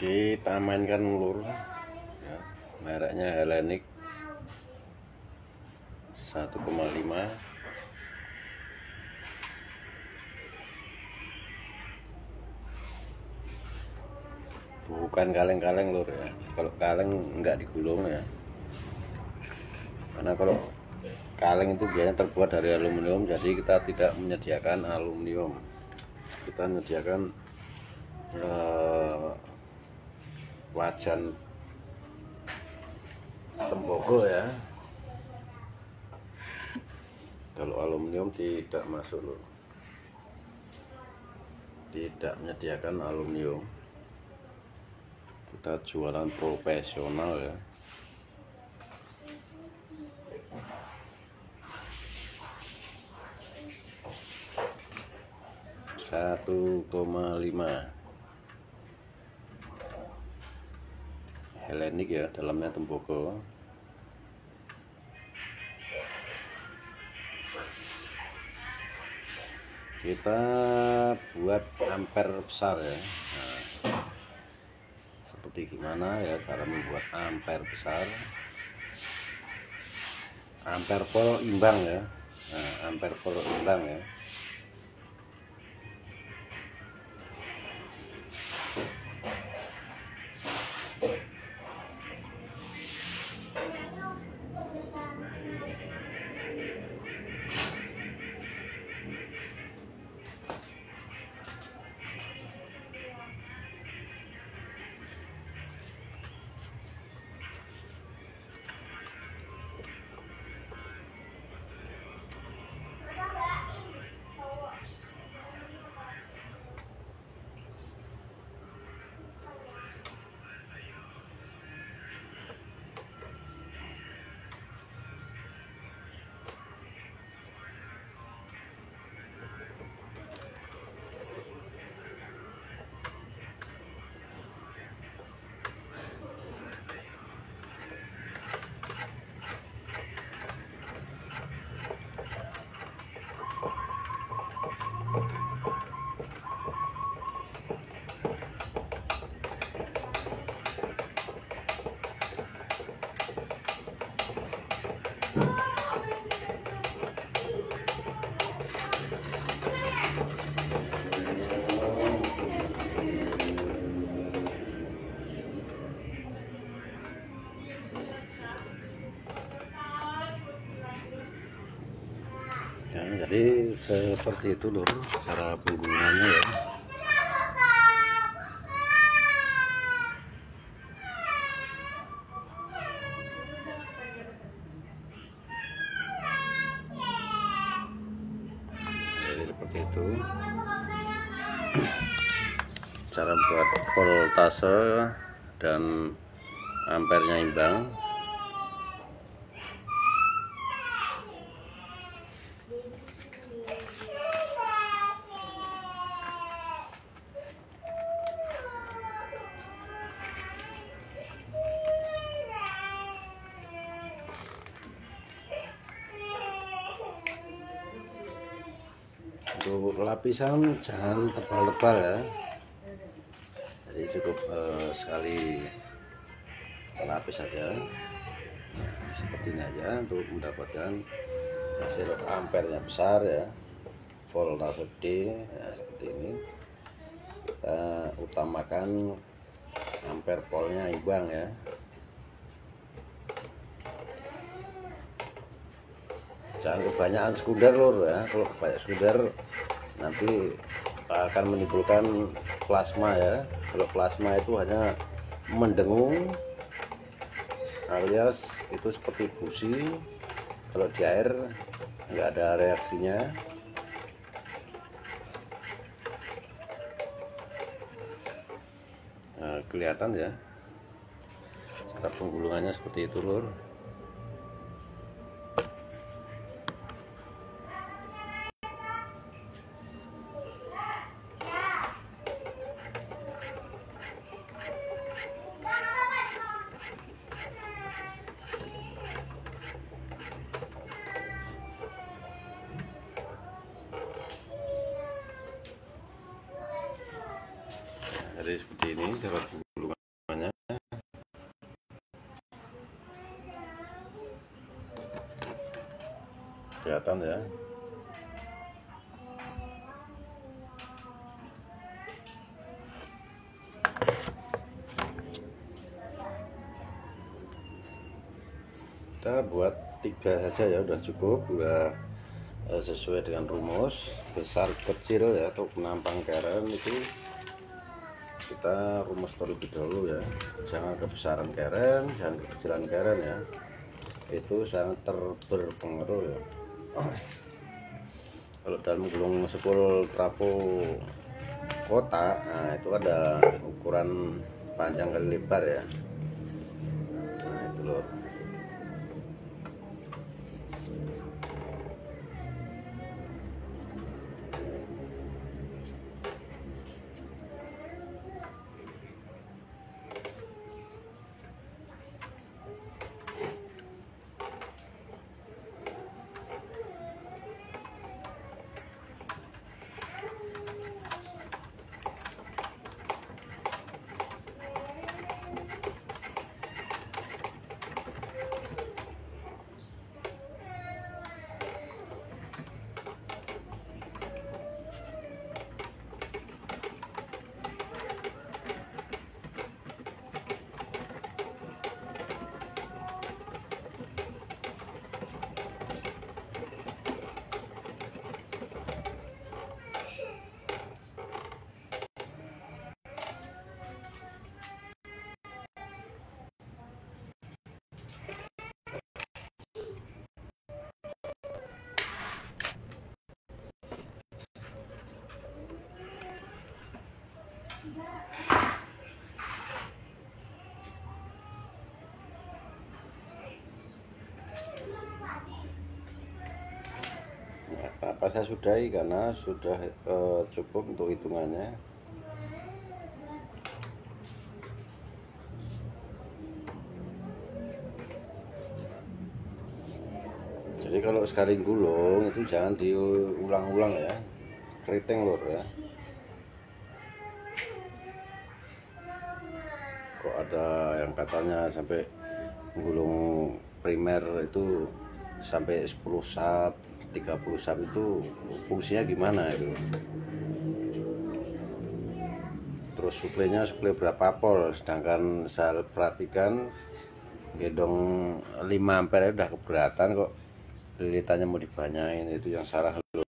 Kita mainkan lur ya, mereknya Hellenic 1,5, bukan kaleng-kaleng lur ya. Kalau kaleng enggak digulung ya, karena kalau kaleng itu biasanya terbuat dari aluminium, jadi kita tidak menyediakan aluminium, kita menyediakan wajan tembaga ya. Kalau aluminium tidak masuk loh, tidak menyediakan aluminium, kita jualan profesional ya. Satu koma lima Hellenic ya, dalamnya tembaga. Kita buat ampere besar ya. Nah, seperti gimana ya cara membuat ampere besar? Ampere volt imbang ya. Nah, ampere volt imbang ya. Nah, jadi seperti itu lur cara penggunaannya ya. Jadi seperti itu cara buat voltase dan ampernya imbang. Untuk lapisan jangan tebal-tebal ya, jadi cukup sekali lapis saja. Nah, seperti ini aja untuk mendapatkan hasil ampernya besar ya, voltase D ya, seperti ini. Kita utamakan ampere voltnya imbang ya. Jangan kebanyakan sekunder lur ya, kalau banyak sekunder nanti akan menimbulkan plasma ya. Kalau plasma itu hanya mendengung alias itu seperti busi, kalau di air nggak ada reaksinya. Nah, kelihatan ya Cara penggulungannya seperti itu lur. Jadi seperti ini cara penggulungannya. Kelihatan ya. Kita buat 3 saja ya, udah cukup, udah sesuai dengan rumus besar kecil ya. Untuk penampang keren itu kita rumus terlebih dahulu ya, jangan kebesaran keren, jangan kekecilan keren ya, itu sangat berpengaruh ya. Kalau dalam gulung sepul trafo kotak, nah itu ada ukuran panjang kali lebar ya, nah itu loh. Apa saya sudahi karena sudah cukup untuk hitungannya. Jadi kalau sekali gulung itu jangan diulang-ulang ya, keriting lur ya. Kok ada yang katanya sampai gulung primer itu sampai 10 sap, 30 sap, itu fungsinya gimana itu? Terus suplainya suplai berapa volt, sedangkan saya perhatikan gedong 5 ampere udah keberatan kok lilitannya mau dibanyain, itu yang salah dulu.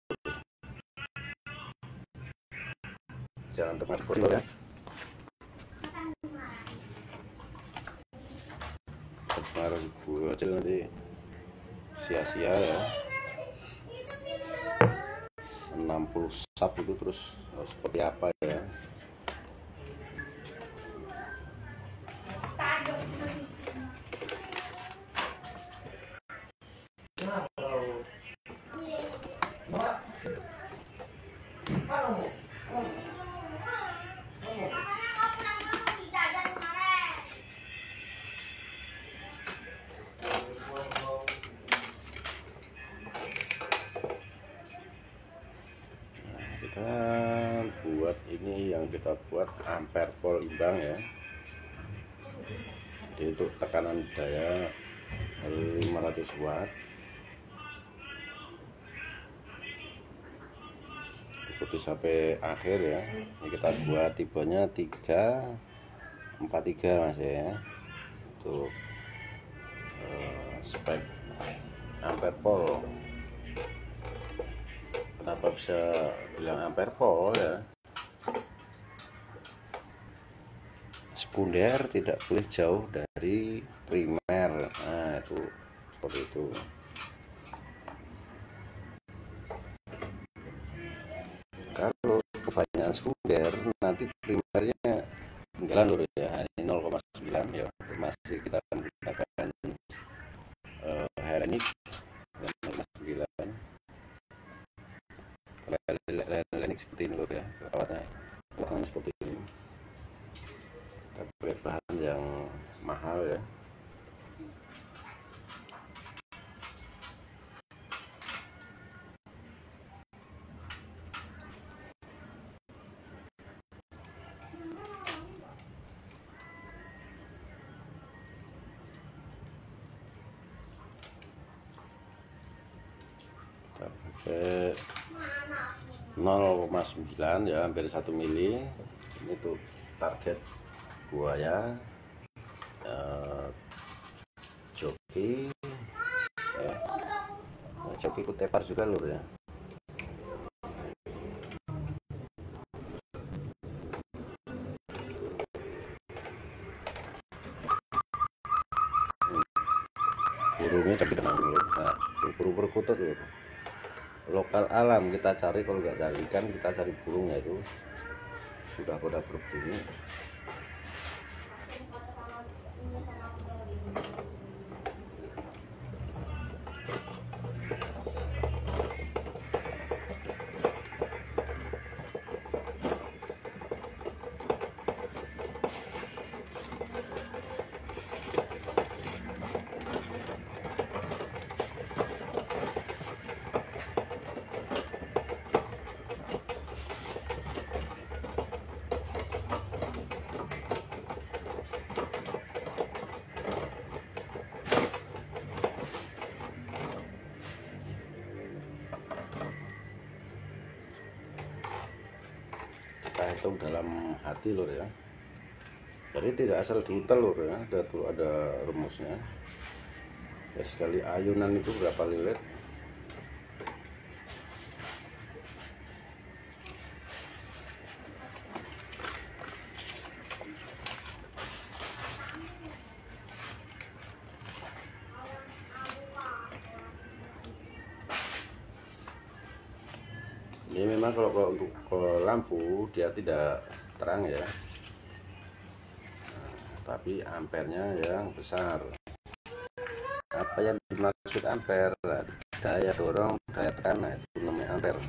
Jangan pengaruh ya, pengaruh gue aja nanti sia-sia ya. 60 sap itu terus seperti apa ya? Kita buat ini, yang kita buat ampere volt imbang ya. Jadi untuk tekanan daya 500 watt. Ikuti sampai akhir ya. Ini kita buat tipenya 343 mas ya. Untuk spek ampere volt. Kenapa bisa bilang ampere volt ya? Sekunder tidak boleh jauh dari primer. Nah itu seperti itu. Kalau kebanyakan sekunder nanti primernya enggak lur ya, ini 0,9 ya, masih kita seperti ini. Kita pakai bahan yang mahal ya. Kita pakai 0,9 ya, hampir 1 mili. Ini tuh target buaya, joki ya. Joki kutepar juga lur ya. Burungnya tapi tenang dulu. Nah, burung perkutut lur. Lokal alam kita cari, kalau nggak cari ikan kita cari burungnya, itu sudah pada berbunyi. Kita hitung dalam hati lur ya, jadi tidak asal diutel lur ya. Ada rumusnya ya, sekali ayunan itu berapa lilit. Ini memang kalau untuk lampu dia tidak terang ya, tapi ampernya yang besar. Apa yang dimaksud ampere? Daya dorong, daya tekan, nah itu namanya ampere.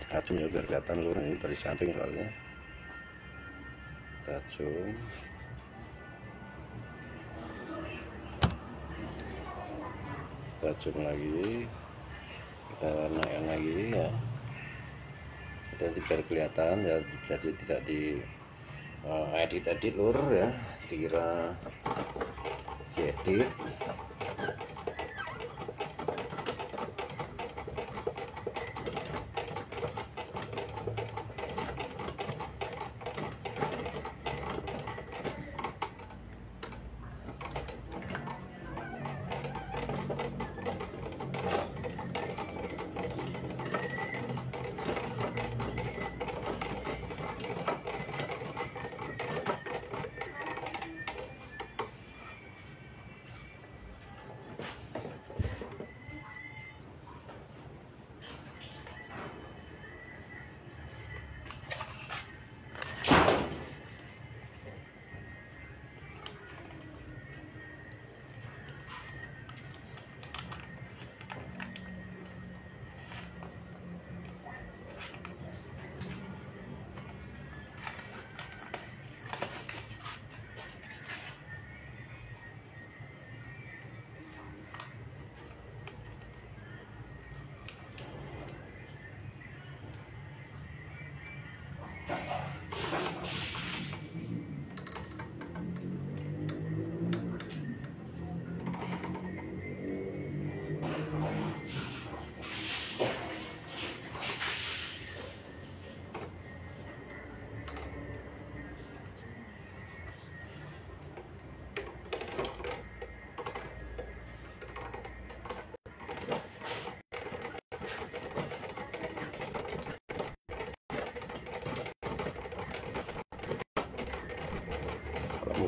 Acung ya biar kelihatan lur, ini dari samping soalnya. Acung, acung lagi, kita naikkan lagi ya, dan biar kelihatan ya, jadi tidak di edit lur ya, dikira diedit.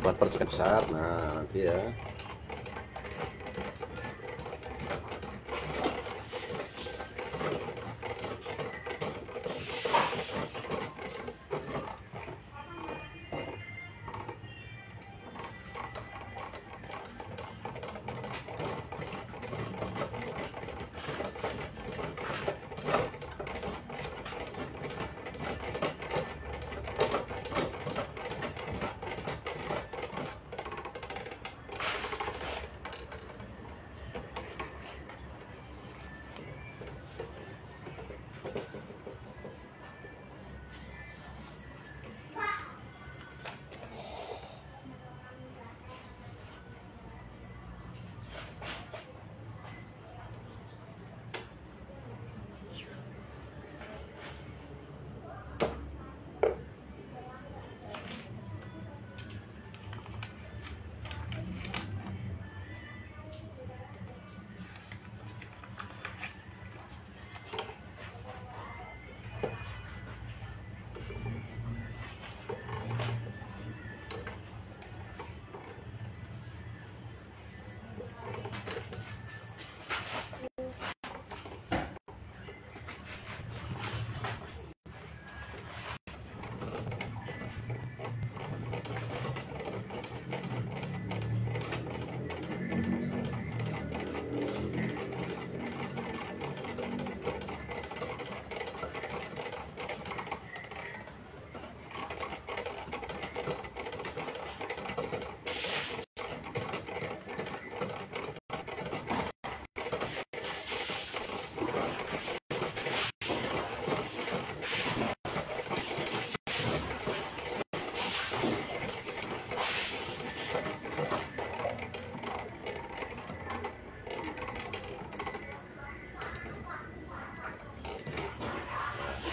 buat percikan besar. Nah nanti ya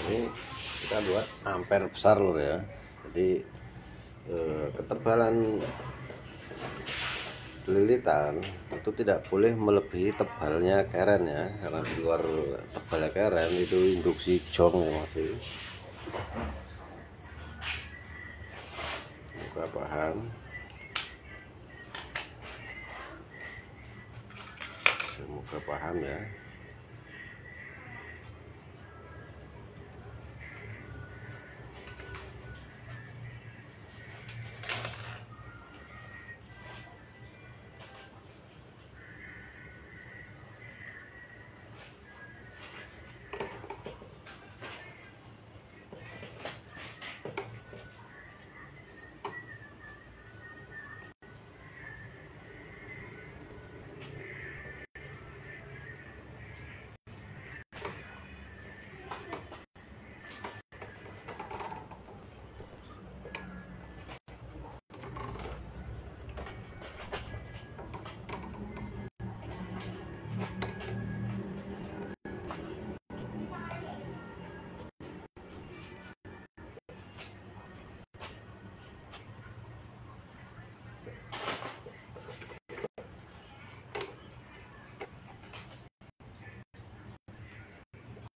ini kita buat ampere besar lur ya. Jadi ketebalan lilitan itu tidak boleh melebihi tebalnya keren ya, karena di luar tebalnya keren itu induksi jong ya masih. Semoga paham. Semoga paham ya.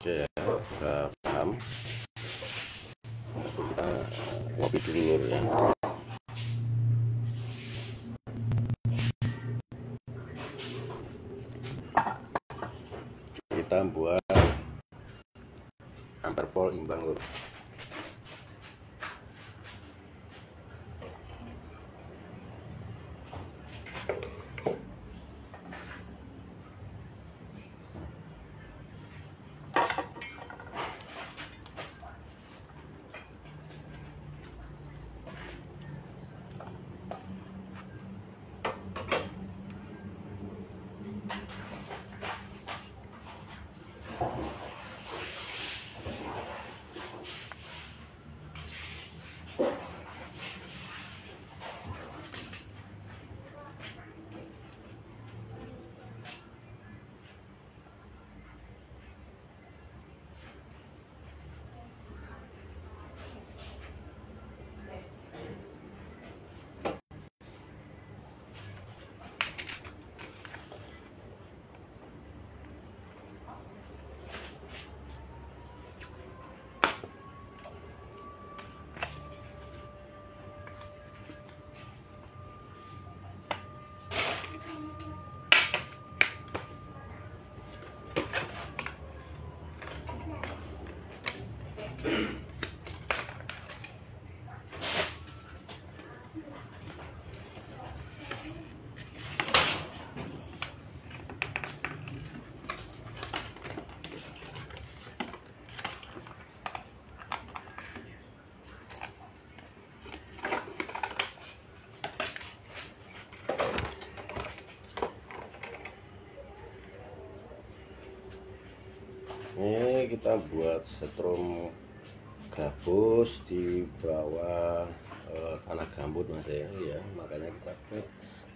Oke ya, udah paham. Kita ngopi dulu ya. Kita buat ampere volt imbang lur. kita buat setrum gabus di bawah tanah gambut mas ya, makanya kita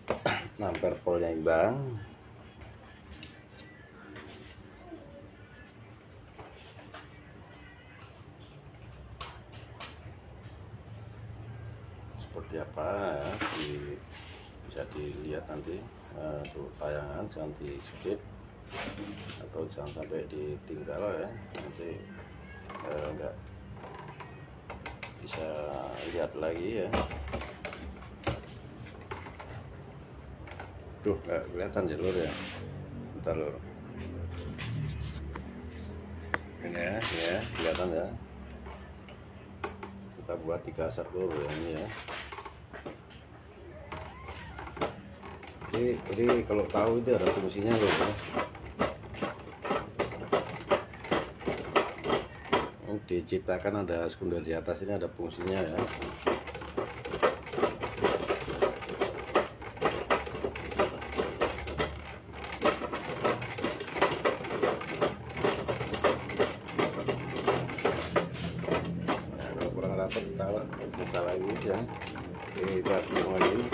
pakai ampere polnya imbang. Seperti apa ya, bisa dilihat nanti untuk tayangan, jangan di skip atau jangan sampai ditinggal ya, nanti enggak bisa lihat lagi ya. Tuh nggak kelihatan jalur ya, bentar lur, ini ya kelihatan ya. Kita buat 3 set lur ya, ini ya. Jadi kalau tahu itu ada fungsinya lur ya. Diciptakan ada sekunder di atas ini, ada fungsinya ya. Nah, kalau kurang rapat kita buka lagi ya, kita buka lagi.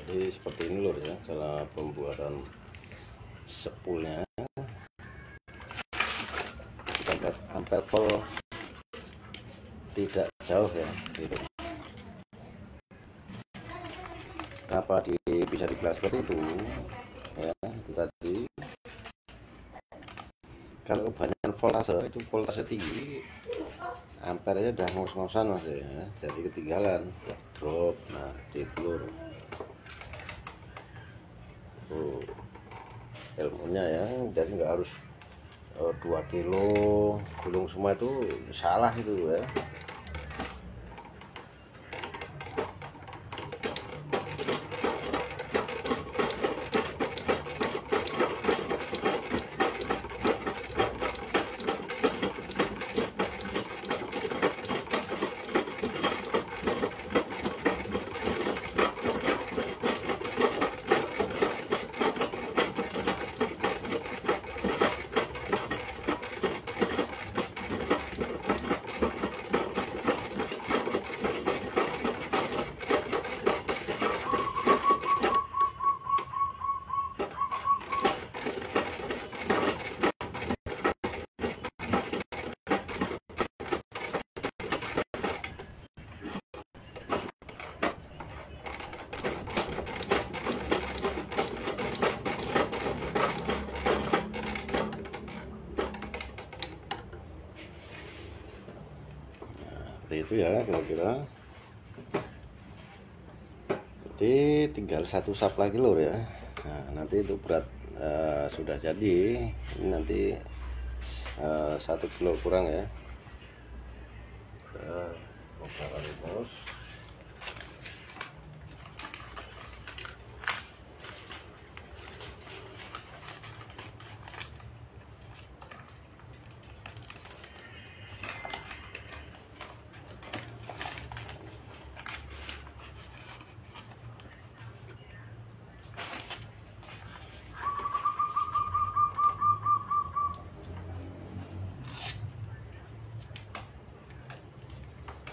Jadi seperti ini lur ya cara pembuatan spoolnya. Kita ampere pol tidak jauh ya gitu. Kenapa bisa dibilang seperti itu ya, itu tadi kalau kebanyakan voltase, itu voltase tinggi, ampernya udah ngos-ngosan mas ya, jadi ketinggalan drop. Nah di telur ilmunya ya, jadi nggak harus 2 kilo gulung semua, itu salah itu ya. Seperti itu ya kira-kira. Jadi tinggal 1 sap lagi lur ya. Nah nanti itu berat sudah jadi, ini nanti 1 kilo kurang ya. Kita bongkar terus.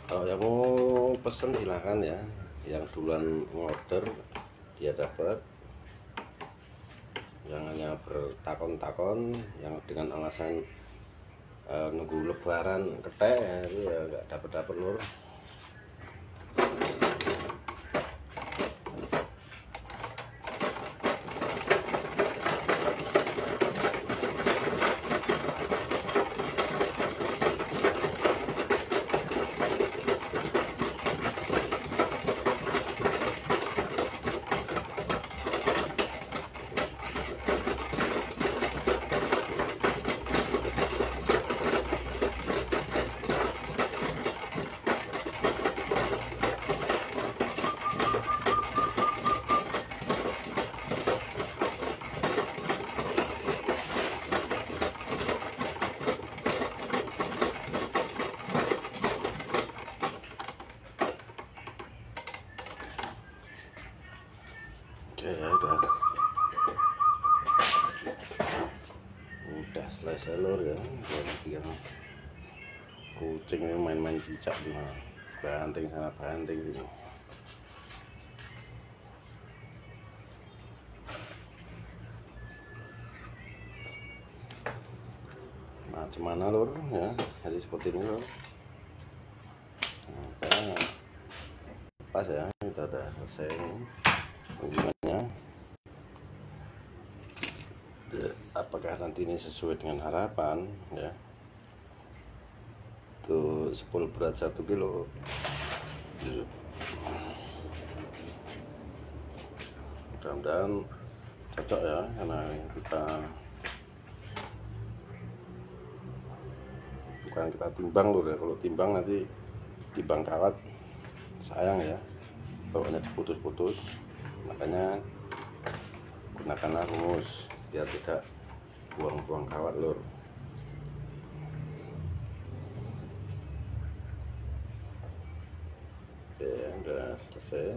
Kalau yang mau pesen silahkan ya, yang duluan order dia dapat, yang hanya bertakon-takon yang dengan alasan nunggu lebaran ketek itu ya nggak dapat lur. Oke ya udah selesai lur ya. Jadi yang kucing ini main-main cicak nah, banting sana banting sini. Macam mana lur ya, jadi seperti ini lur. Nah, pas ya, kita udah selesai hubungannya. Apakah nanti ini sesuai dengan harapan ya, tuh 10 berat 1 kilo. Mudah-mudahan cocok ya, karena kita bukan kita timbang loh ya. Kalau timbang nanti timbang kawat sayang ya, bawahnya diputus-putus. Makanya gunakanlah rumus biar tidak buang-buang kawat lur. Oke, udah selesai.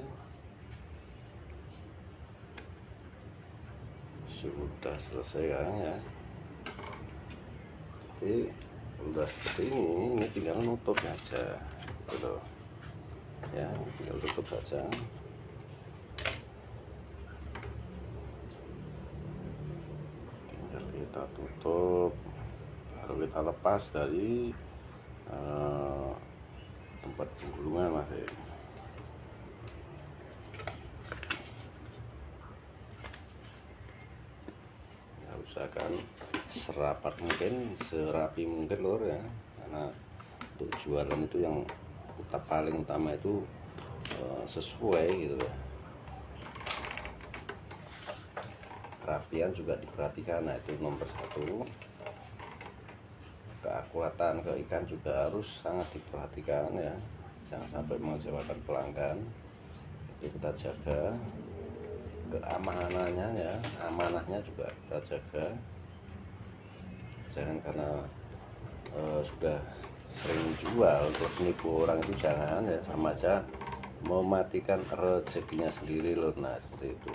Sudah selesai kan ya. Jadi udah seperti ini tinggal nutup aja gitu ya, tinggal tutup saja. Tinggal kita tutup, baru kita lepas dari tempat penggulungan masih. Usahakan serapat mungkin, serapi mungkin lur ya, karena untuk jualan itu yang paling utama itu sesuai gitu ya. Kerapian juga diperhatikan, nah itu nomor 1. Keakuratan ke ikan juga harus sangat diperhatikan ya, jangan sampai mengecewakan pelanggan. Itu kita jaga. Keamanannya ya, amanahnya juga kita jaga. Jangan karena sudah sering jual terus nipu orang, itu jangan ya, sama aja mematikan rezekinya sendiri loh. Nah seperti itu.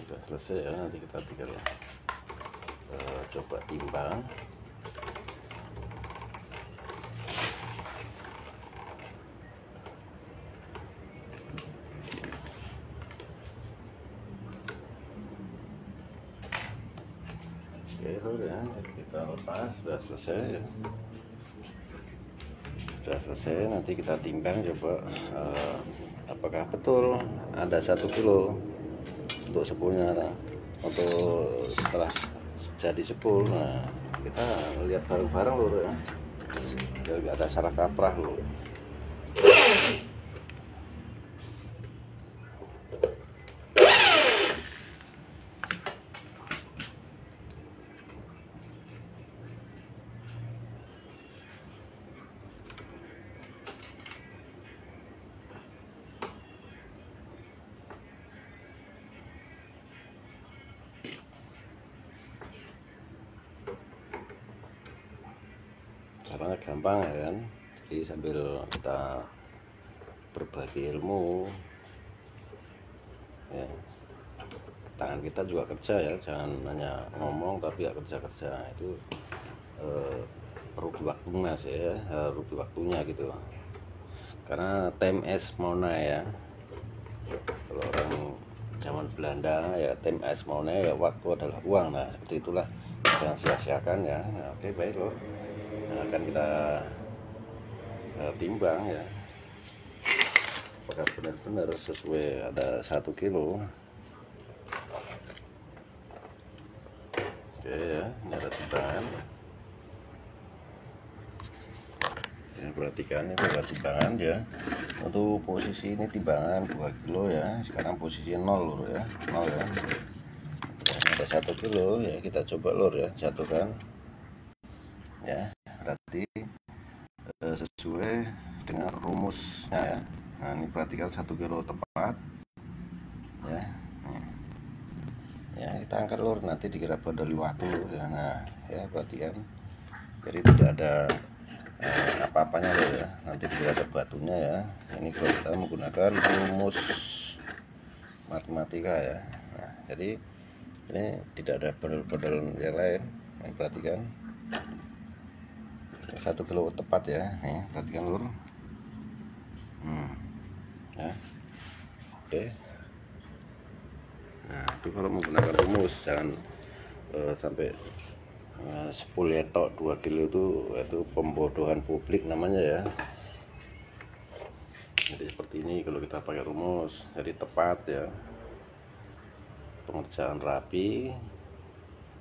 Sudah selesai ya, nanti kita tinggal coba timbang. Oke ya, kita lepas, sudah selesai ya. Sudah selesai, nanti kita timbang coba apakah betul ada 1 kilo untuk sepulnya. Nah, untuk setelah jadi sepul, nah kita lihat bareng-bareng lur ya, biar nggak ada salah kaprah lur. Caranya gampang ya kan, jadi sambil kita berbagi ilmu ya, tangan kita juga kerja ya, jangan hanya ngomong tapi ya kerja. Itu rugi waktu mas ya, rugi waktunya gitu, karena time es mau naik ya. Kalau orang zaman Belanda ya time es mau naik ya, waktu adalah uang. Nah seperti itulah, jangan sia-siakan ya. Nah, oke baik loh, nah, akan kita timbang ya, apakah benar-benar sesuai ada 1 kilo. Oke ya, ini ada timbangan ya, perhatikan itu ada timbangan ya. Untuk posisi ini timbangan 2 kilo ya, sekarang posisi 0 lur ya, 0 ya. Ini ada 1 kilo ya, kita coba lur ya, jatuhkan ya, berarti sesuai dengan rumusnya ya. Nah ini perhatikan 1 kilo tepat ya. Ya kita angkat lur, nanti dikira bandoli waktu ya. Nah ya perhatikan, jadi tidak ada apa-apanya lur ya, nanti dikira ada batunya ya. Ini kalau kita menggunakan rumus matematika ya. Nah jadi ini tidak ada bandel-bandel yang lain. Ini perhatikan 1 kilo tepat ya. Nih perhatikan lur, ya oke. Nah itu kalau menggunakan rumus, jangan sampai 10 ya tok 2 kilo itu pembodohan publik namanya ya. Jadi seperti ini kalau kita pakai rumus, jadi tepat ya, pengerjaan rapi,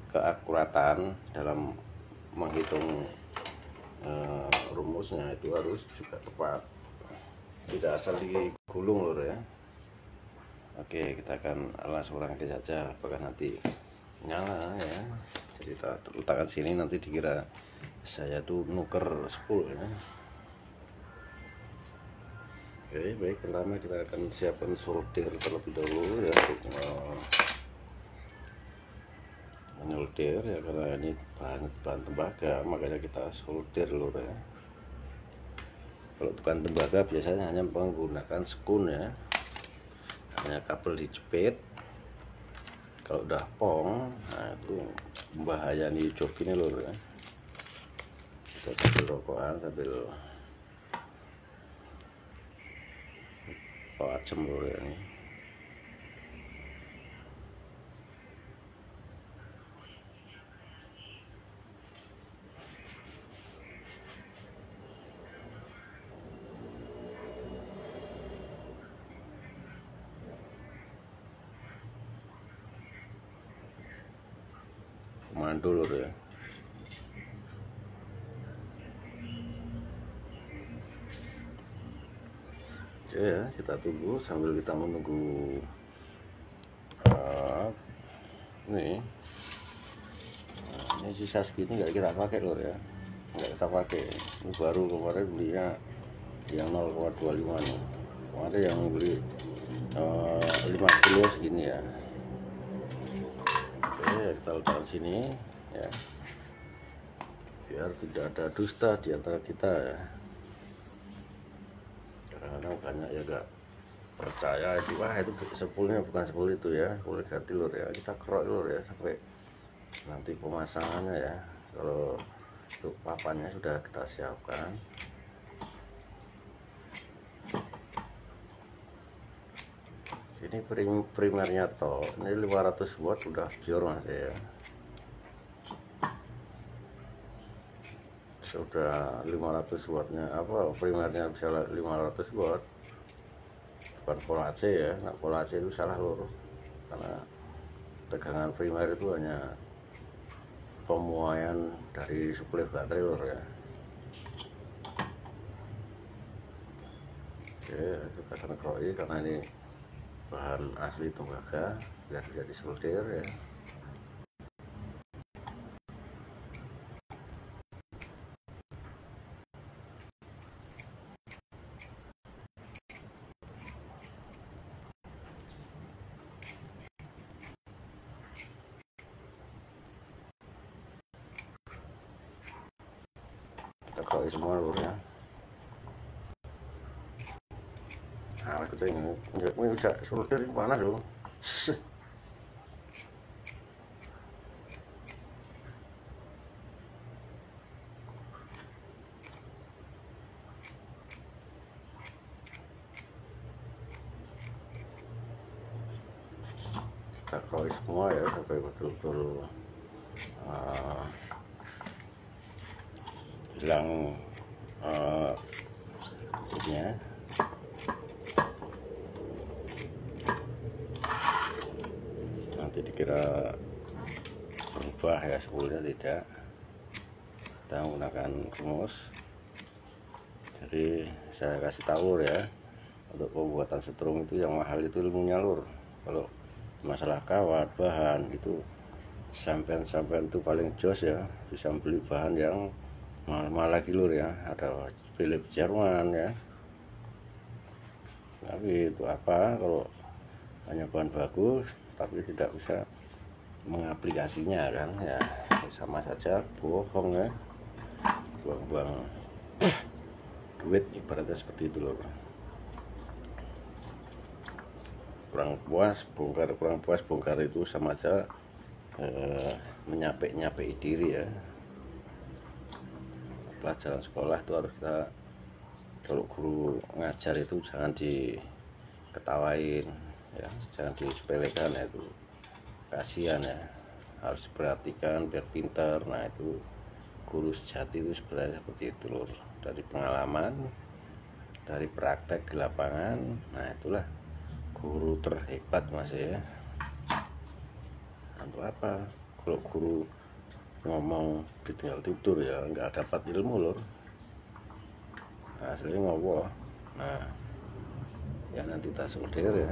keakuratan dalam menghitung rumusnya itu harus juga tepat, tidak asal digulung lur ya. Oke, kita akan langsung rangkai saja, apakah nanti nyala ya. Jadi kita letakkan sini, nanti dikira saya tuh nuker spool ya. Oke baik, pertama kita akan siapkan solder terlebih dahulu ya, untuk menyolder ya, karena ini bahan tembaga makanya kita solder lur ya. Kalau bukan tembaga biasanya hanya menggunakan skun ya, hanya kabel dijepit. Kalau udah pong, nah itu bahaya nih job ini lur ya. Kita sambil rokokan sambil ajem lur ya. Komando lur ya. Oke ya, kita tunggu sambil kita menunggu nih. Ini sisa segini nggak kita pakai lur ya, nggak kita pakai. Ini baru kemarin belinya yang 0,25 nih, kemarin yang beli 5 kilo segini ya. Oke, kita letakkan sini ya, biar tidak ada dusta di antara kita ya. Kadang-kadang banyak ya gak percaya itu, wah itu sepulnya bukan sepul itu ya, sepul ganti lur ya. Kita kerok lur ya sampai nanti pemasangannya ya. Kalau untuk papannya sudah kita siapkan. Ini primernya toh, ini 500 watt udah pure mas ya. Sudah 500 wattnya, apa primernya bisa 500 watt, bukan pola C ya. Nah pola C itu salah lur, karena tegangan primer itu hanya pemuaian dari suplai baterai lur ya. Oke, kita akan keroi karena ini bahan asli tembaga biar bisa disolder ya. Kita keroi semua lur ya. Nah, aku tengok ini udah solder panas loh. kita krois semua ya sampai betul-betul hilang ininya. Nanti dikira berubah ya, sebetulnya tidak. Kita menggunakan rumus. Jadi saya kasih tahu ya, untuk pembuatan setrum itu yang mahal itu ilmunya lur. Kalau masalah kawat bahan itu sampean itu paling jos ya, bisa beli bahan yang mahal-mahal lagi lur ya. Ada Philips Jerman ya, tapi itu apa kalau hanya bahan bagus tapi tidak bisa mengaplikasinya kan ya, sama saja bohong ya, buang-buang duit, ibaratnya seperti itu loh. Kurang puas bongkar itu sama aja menyapek diri ya. Pelajaran sekolah itu harus kita, kalau guru ngajar itu jangan diketawain ya, jangan disepelekan ya, itu kasihan ya, harus diperhatikan biar pintar. Nah itu guru sejati itu sebenarnya seperti itu loh, dari pengalaman, dari praktek di lapangan. Nah itulah guru terhebat mas ya. Untuk apa kalau guru ngomong ditinggal tidur ya, nggak dapat ilmu lor, aslinya ngobrol. Nah ya nanti tak solder ya.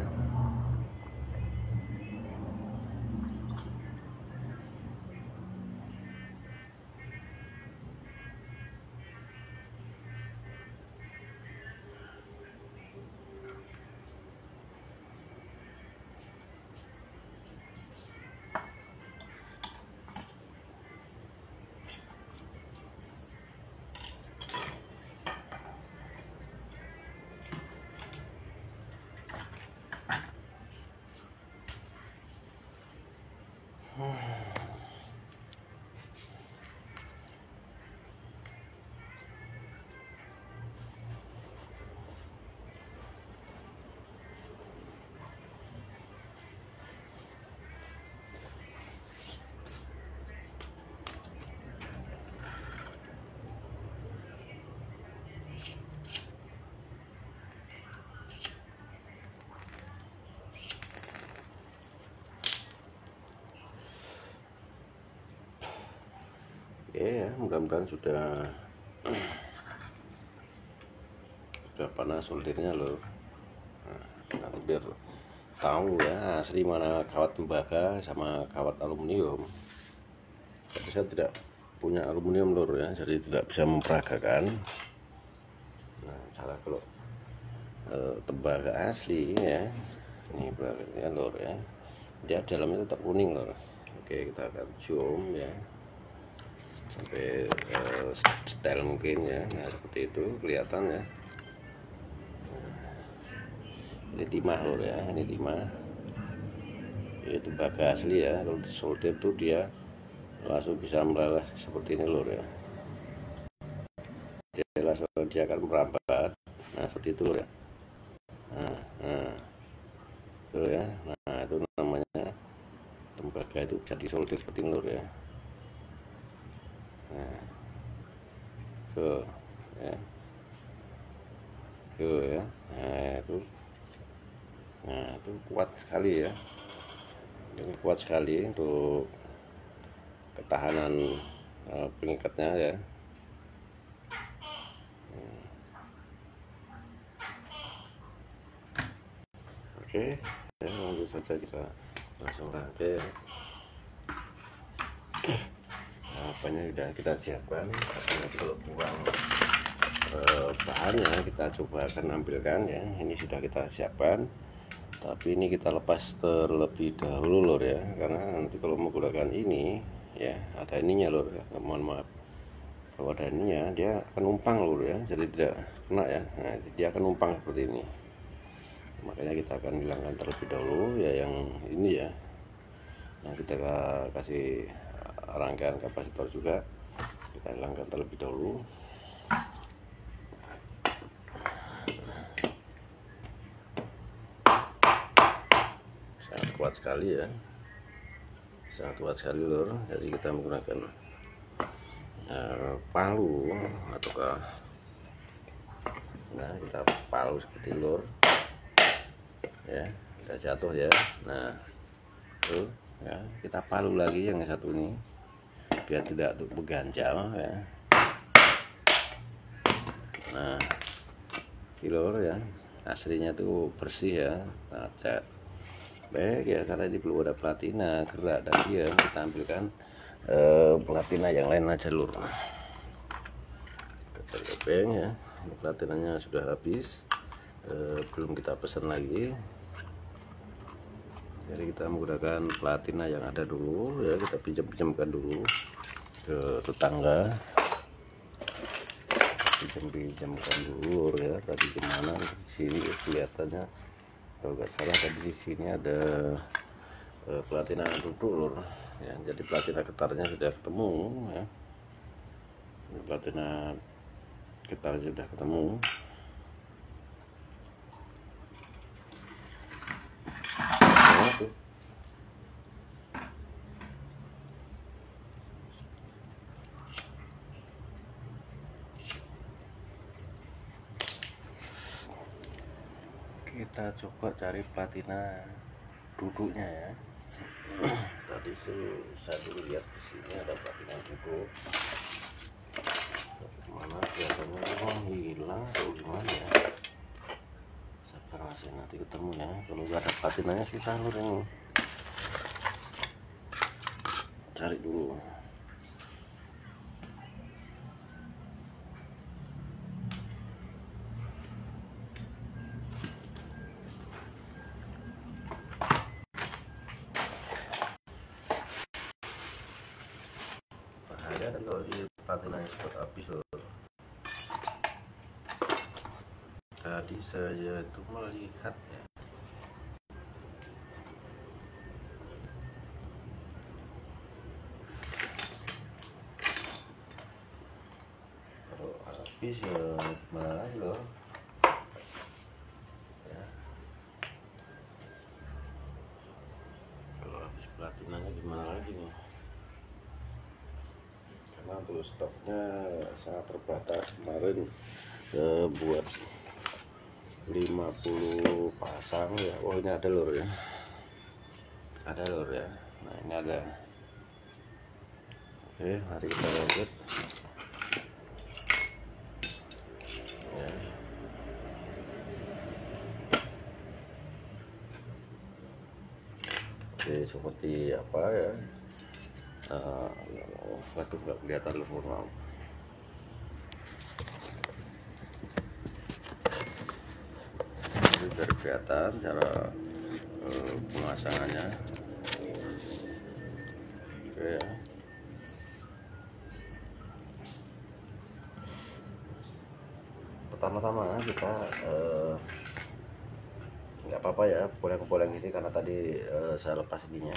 Ya, mudah-mudahan sudah panas soldernya loh. Nah, nanti biar tahu ya asli mana kawat tembaga sama kawat aluminium. Tapi saya tidak punya aluminium lor ya, jadi tidak bisa memperagakan. Nah, salah kalau tembaga asli ya, ini berarti lor ya, dia dalamnya tetap kuning lor. Oke, kita akan zoom ya sampai setel mungkin ya. Nah seperti itu kelihatan ya. Ini timah lor ya, ini timah, ini tembaga asli ya. Kalau solder tuh dia langsung bisa meleleh seperti ini lor ya, dia akan merambat. Nah seperti itu lor ya. Nah itu ya. Nah itu namanya tembaga itu jadi solder seperti ini lor ya. Nah tuh ya, tuh ya. Nah itu kuat sekali ya, ini kuat sekali untuk ketahanan pengikatnya ya. Oke ya, lanjut saja kita langsung rangkai. Apanya sudah kita siapkan. Kalau kurang bahannya kita coba akan ambilkan ya. Ini sudah kita siapkan, tapi ini kita lepas terlebih dahulu lor ya, karena nanti kalau menggunakan ini ya ada ininya lor ya. Mohon maaf, kalau ada ininya dia akan numpang lor ya, jadi tidak kena ya. Nah, dia akan numpang seperti ini, makanya kita akan hilangkan terlebih dahulu ya yang ini ya. Nah kita kasih rangkaian kapasitor juga, kita hilangkan terlebih dahulu. Sangat kuat sekali ya. sangat kuat sekali lur. Jadi kita menggunakan palu ataukah, nah kita palu seperti lur ya, udah jatuh ya. Nah tuh ya, kita palu lagi yang satu ini biar tidak berganjal ya. Nah kilor ya, aslinya tuh bersih ya, sangat cat baik ya, karena ini belum ada platina gerak dan dia kita ambilkan platina yang lain aja lur. Kita cari obeng ya, ini platinanya sudah habis, belum kita pesan lagi. Jadi kita menggunakan platina yang ada dulu ya, kita pinjam-pinjamkan dulu ke tetangga, pinjam-pinjamkan dulu ya. Tadi kemana, di sini kelihatannya kalau nggak salah tadi di sini ada platina duduk lur ya. Jadi platina getarnya sudah ketemu ya, ini platina getarnya sudah ketemu. Kita coba cari platina duduknya ya. Tadi saya dulu lihat di sini ada platina duduk, mana kelihatannya hilang atau gimana ya. Sabar masih, nanti ketemu ya. Kalau nggak ada platinanya susah lur ini, cari dulu. Bahaya kalau di platinanya cepat habis lur. Tadi saya itu melihat ya, kalau habis ya gimana lagi loh ya. Kalau habis platinanya gimana lagi nih, karena untuk stoknya sangat terbatas. Kemarin buat 50 pasang ya. Oh ini ada lur ya, ada lur ya. Nah ini ada. Oke, mari kita lanjut ya. Oke, seperti apa ya, waduh nggak kelihatan lur, maaf. Ini biar kelihatan cara pemasangannya. Oke ya. Pertama-tama kita nggak apa-apa ya boleng-boleng ini, karena tadi saya lepas ininya.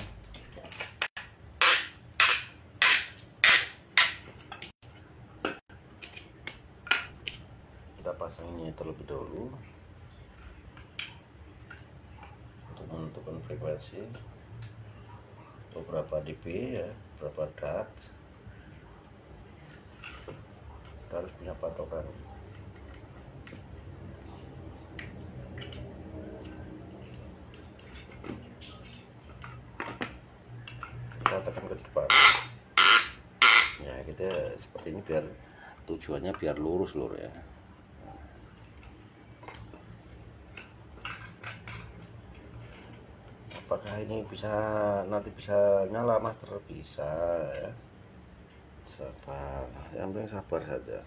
Kita pasang ini terlebih dahulu untuk menentukan frekuensi beberapa dB ya, berapa drat. Kita harus punya patokan. Kita tekan ke depan ya, kita seperti ini biar tujuannya biar lurus lur ya. Apakah ini bisa nanti bisa nyala master? Bisa ya, sabar, yang penting sabar saja.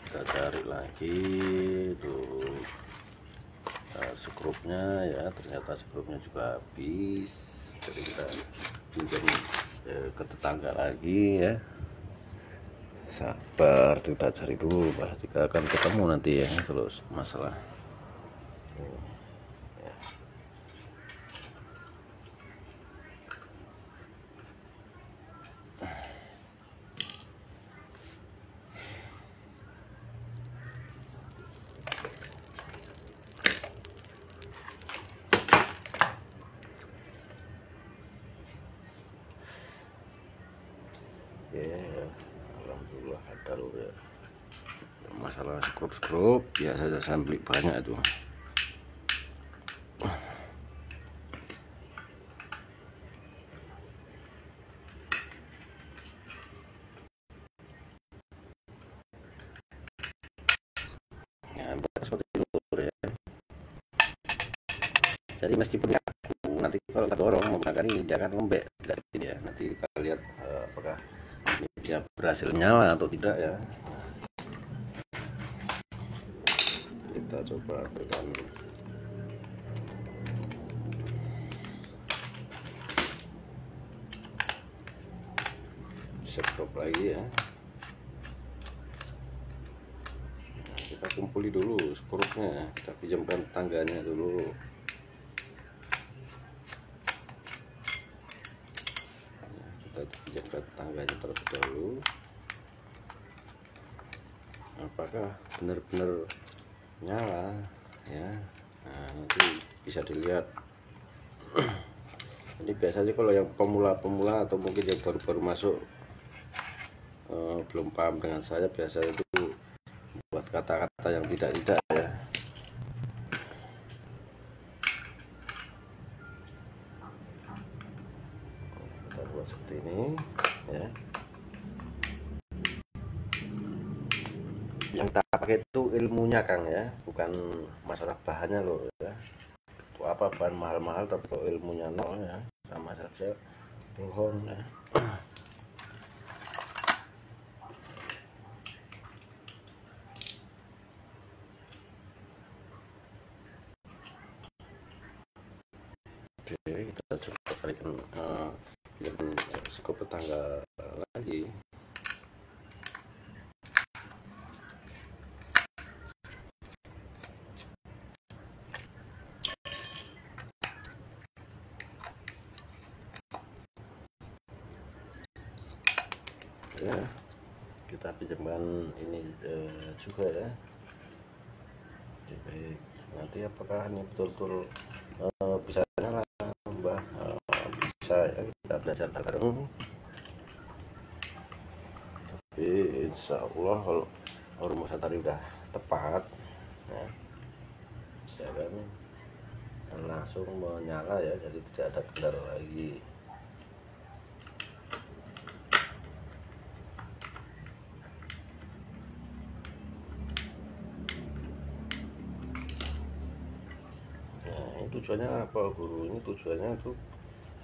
Kita cari lagi tuh skrupnya ya, ternyata skrupnya juga habis. Jadi kita pinjam ke tetangga lagi ya. Sabar, kita cari dulu, pasti akan ketemu nanti ya kalau masalah ya. masalah skrup biasa saya beli banyak itu. Nah, seperti itu ya. Jadi meskipun aku nanti kalau kita dorong menggunakan ini jangan lembek dari sini ya. Nanti kita lihat apakah dia berhasil nyala atau tidak ya. Kita coba tekan skrup lagi ya. Nah, kita kumpuli dulu skrupnya, kita pinjamkan tangganya dulu. Kita pinjamkan tangganya terlebih dahulu. Apakah benar-benar nyala ya. Nah, nanti bisa dilihat. Jadi biasanya kalau yang pemula-pemula atau mungkin yang baru-baru masuk belum paham dengan saya, biasanya itu buat kata-kata yang tidak ya. Kita buat seperti ini ya. Yang tak pakai itu ilmunya Kang ya, bukan masalah bahannya loh ya. Apa bahan mahal-mahal tapi kalau ilmunya nol ya, sama saja bohong ya. Oke, kita coba kalikan skop tetangga lagi. Ya, kita pinjamkan ini juga ya. Jadi, nanti apakah ini betul-betul bisa nyala Mbah? Bisa ya, kita belajar bareng. Tapi insya Allah kalau rumus tadi udah tepat ya, saya kan langsung menyala ya, jadi tidak ada kendala lagi. Tujuannya apa guru? Ini tujuannya untuk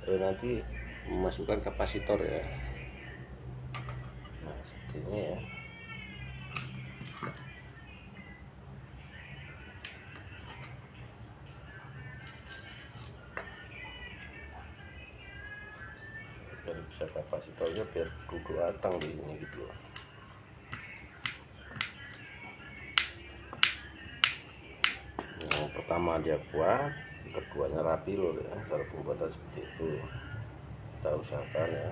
nanti memasukkan kapasitor ya. Nah seperti ini ya. Biar bisa kapasitornya biar duduk atang di ini gitu loh. Yang pertama dia kuat, keduanya rapi loh ya. Cara pembuatan seperti itu kita usahakan ya.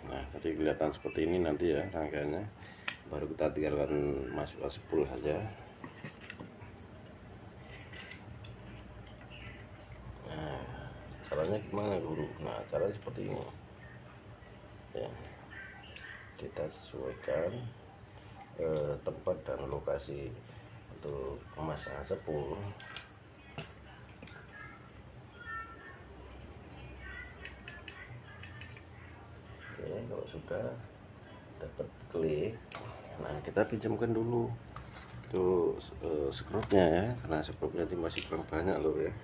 Nah jadi kelihatan seperti ini nanti ya rangkaiannya, baru kita tinggalkan masukkan spool saja. Caranya gimana guru? Nah caranya seperti ini ya, kita sesuaikan tempat dan lokasi untuk memasang spool. Oke, kalau sudah dapat klik, nah kita pinjamkan dulu tuh skrupnya ya, karena skrupnya ini masih kurang banyak loh ya.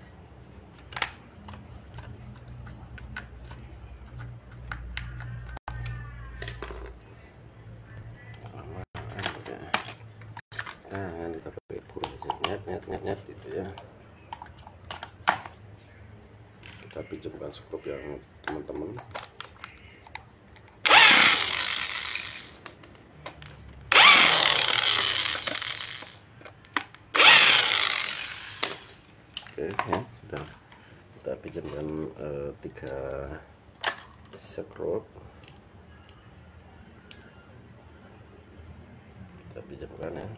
Nah, kita pakai burung net gitu ya. Kita pinjamkan skrup yang teman-teman. Oke ya, sudah kita pinjamkan 3 skrup. Kita pinjamkan ya.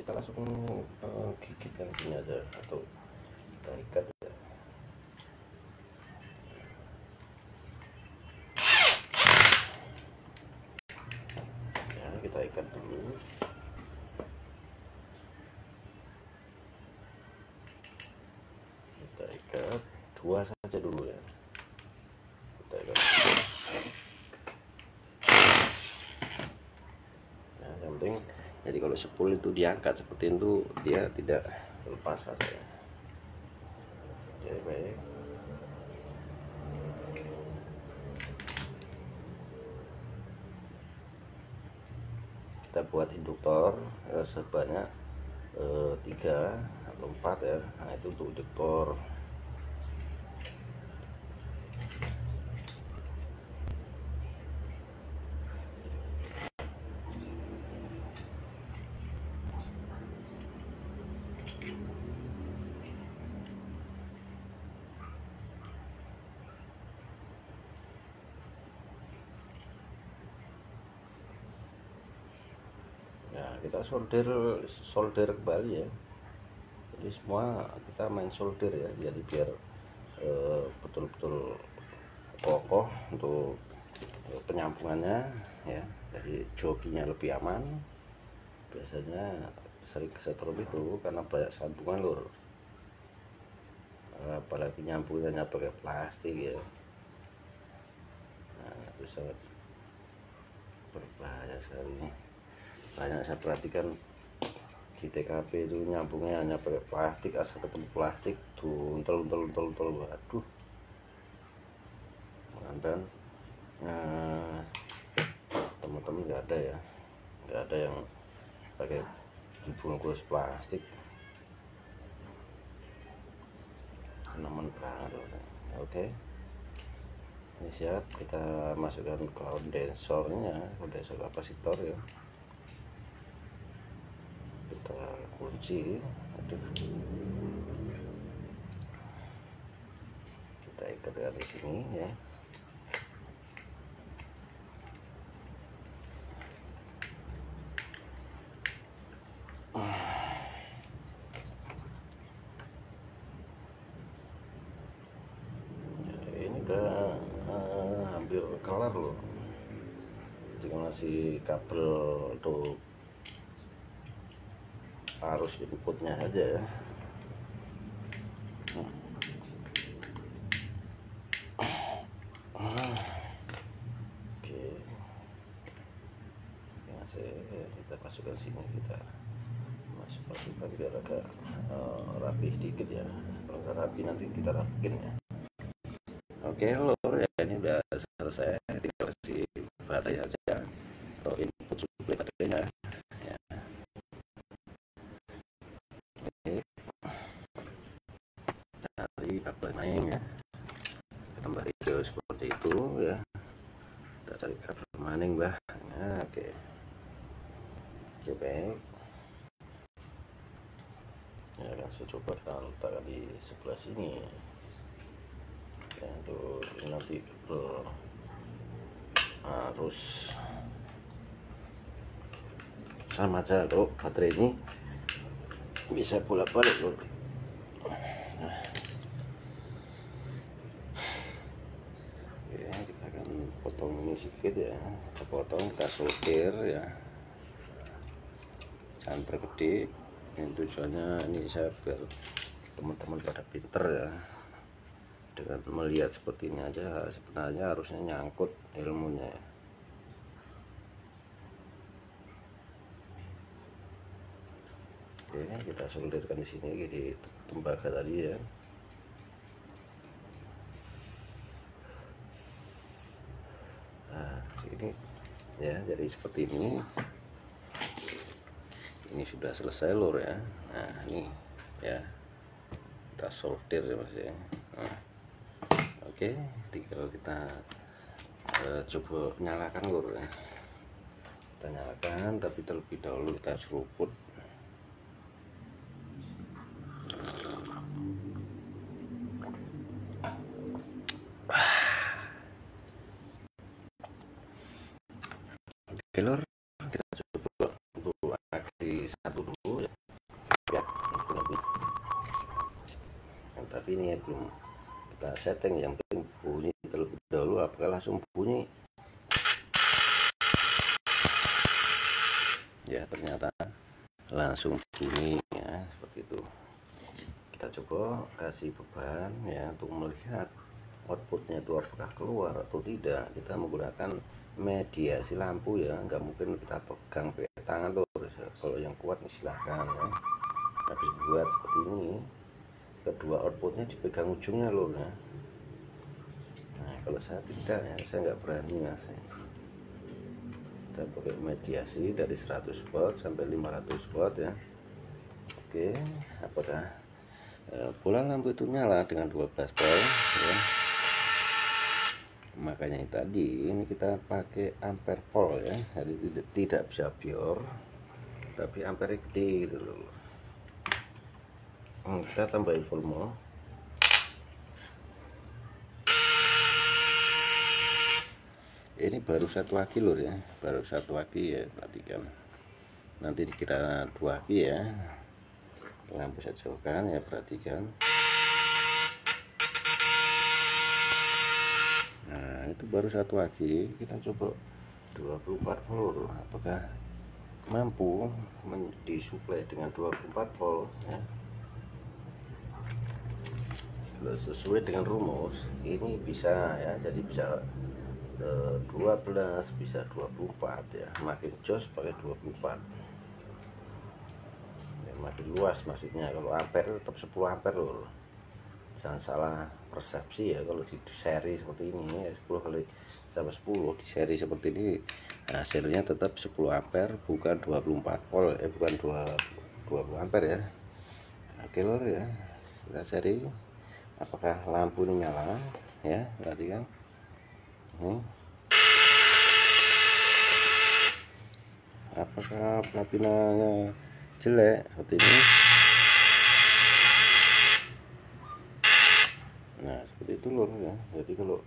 kita langsung gigit yang sini aja atau kita ikat ya. Ya, kita ikat dulu. Kita ikat dua saja dulu ya. Kita ikat. Nah, yang penting jadi kalau spool itu diangkat seperti itu dia tidak lepas rasanya. Oke, baik. Kita buat induktor sebanyak 3 atau 4 ya. Nah, itu untuk induktor. Nah, kita solder kembali ya. Jadi semua kita main solder ya, jadi biar betul-betul kokoh untuk penyambungannya ya. Jadi jokinya lebih aman. Biasanya sering kesetrum itu karena banyak sambungan lur, apalagi nyambungannya pakai plastik ya. Nah, itu sangat berbahaya sekali. Banyak saya perhatikan di TKP itu nyambungnya hanya pakai plastik, asal ketemu plastik tuh untel, waduh. Dan teman-teman nggak ada yang pakai dibungkus plastik, nemen banget. Oke, ini siap, kita masukkan kondensornya, kondensor kapasitor ya. Kita kunci, aduh, kita ikat dari sini ya. Ini udah hampir kelar loh, tinggal ngasih kabel untuk arus inputnya aja ya. Oke, kita masukkan sini, kita masukkan biar agak rapi dikit ya. Kalau nggak rapi nanti kita rapiin ya. Oke lor ya, ini udah selesai, tinggal kasih baterai aja atau input suplai baterainya ya. Oke, dari kabel main ya, kita kembali ke seperti itu ya. Kita cari kabel maning bah. Nah, oke, baik ya, kan saya coba letakkan di sebelah sini ya, untuk nanti kabel arus sama aja loh, baterai ini bisa bolak-balik loh. Oke, kita akan potong ini sedikit ya, kita potong, kita solder ya, jangan bergede. Ini tujuannya, ini saya biar teman-teman pada pinter ya, dengan melihat seperti ini aja sebenarnya harusnya nyangkut ilmunya. Oke, kita solderkan di sini di tembaga tadi ya. Nah, ini ya, jadi seperti ini. Ini sudah selesai lur ya. Nah, ini ya, kita solder ya mas ya. Nah, oke, tinggal kita coba nyalakan lur ya. Kita nyalakan, tapi terlebih dahulu kita seruput. Oke lur, kita coba untuk aksi satu dulu ya. tapi ini belum kita setting. Yang penting bunyi terlebih dahulu. Apakah langsung bunyi? Ya, ternyata langsung bunyi ya, seperti itu. Kita coba kasih beban ya untuk melihat outputnya itu apakah keluar atau tidak. Kita menggunakan mediasi lampu ya, nggak mungkin kita pegang pakai tangan loh. Kalau yang kuat silahkan ya, habis buat seperti ini, kedua outputnya dipegang ujungnya loh ya. Nah kalau saya tidak ya, saya nggak berani mas. Kita pakai mediasi dari 100 watt sampai 500 watt ya. Oke, apakah bola lampu itu nyala dengan 12 volt ya. Makanya tadi ini kita pakai ampere volt ya, jadi tidak bisa bior tapi ampere gede gitu loh. Kita tambahin volume. Ini baru 1 aki lur ya, baru 1 aki ya, perhatikan. Nanti dikira 2 aki ya. Lampu saya jauhkan ya, perhatikan. Nah itu baru 1 aki. Kita coba 24 volt. Apakah mampu disuplai dengan 24 volt ya. Kalau sesuai dengan rumus ini bisa ya, jadi bisa 12 bisa 24 ya, makin jos pakai 24 ya, makin luas maksudnya. Kalau ampere tetap 10 ampere loh, jangan salah persepsi ya. Kalau di seri seperti ini ya, 10 kali sama 10 di seri seperti ini, hasilnya tetap 10 ampere bukan 24 volt bukan 20 ampere ya. Oke lor ya, kita seri. Apakah lampu ini nyala ya, perhatikan. Apakah platinanya jelek seperti ini? Nah seperti itu loh ya. Jadi kalau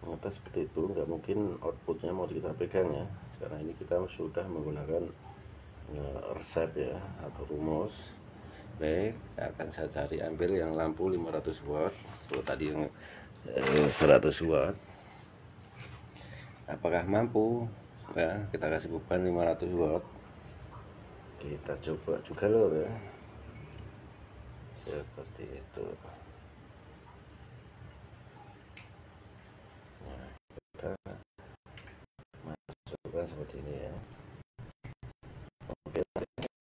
mengetes seperti itu nggak mungkin outputnya mau kita pegang ya, karena ini kita sudah menggunakan resep ya atau rumus. Baik, akan saya cari ambil yang lampu 500 watt. Kalau tadi yang 100 watt, apakah mampu ya? Kita kasih beban 500 watt, kita coba juga loh ya, seperti itu. Nah, kita masukkan seperti ini ya. Oke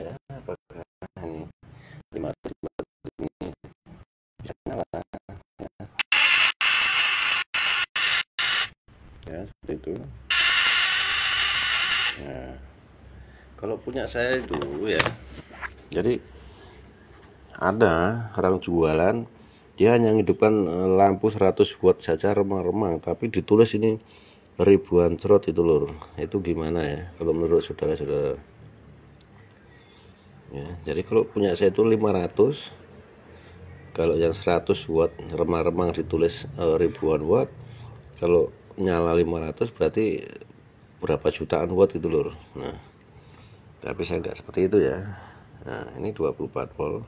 ya, apakah ini 500 watt ini bisa nyala ya, seperti itu. Nah, kalau punya saya itu ya, jadi ada orang jualan, dia hanya menghidupkan lampu 100 watt saja remang-remang, tapi ditulis ini ribuan trot itu lur. Itu gimana ya kalau menurut saudara-saudara ya? Jadi kalau punya saya itu 500, kalau yang 100 watt remang-remang ditulis ribuan watt, kalau nyala 500 berarti berapa jutaan watt gitu lur. Nah tapi saya nggak seperti itu ya. Nah ini 24 volt.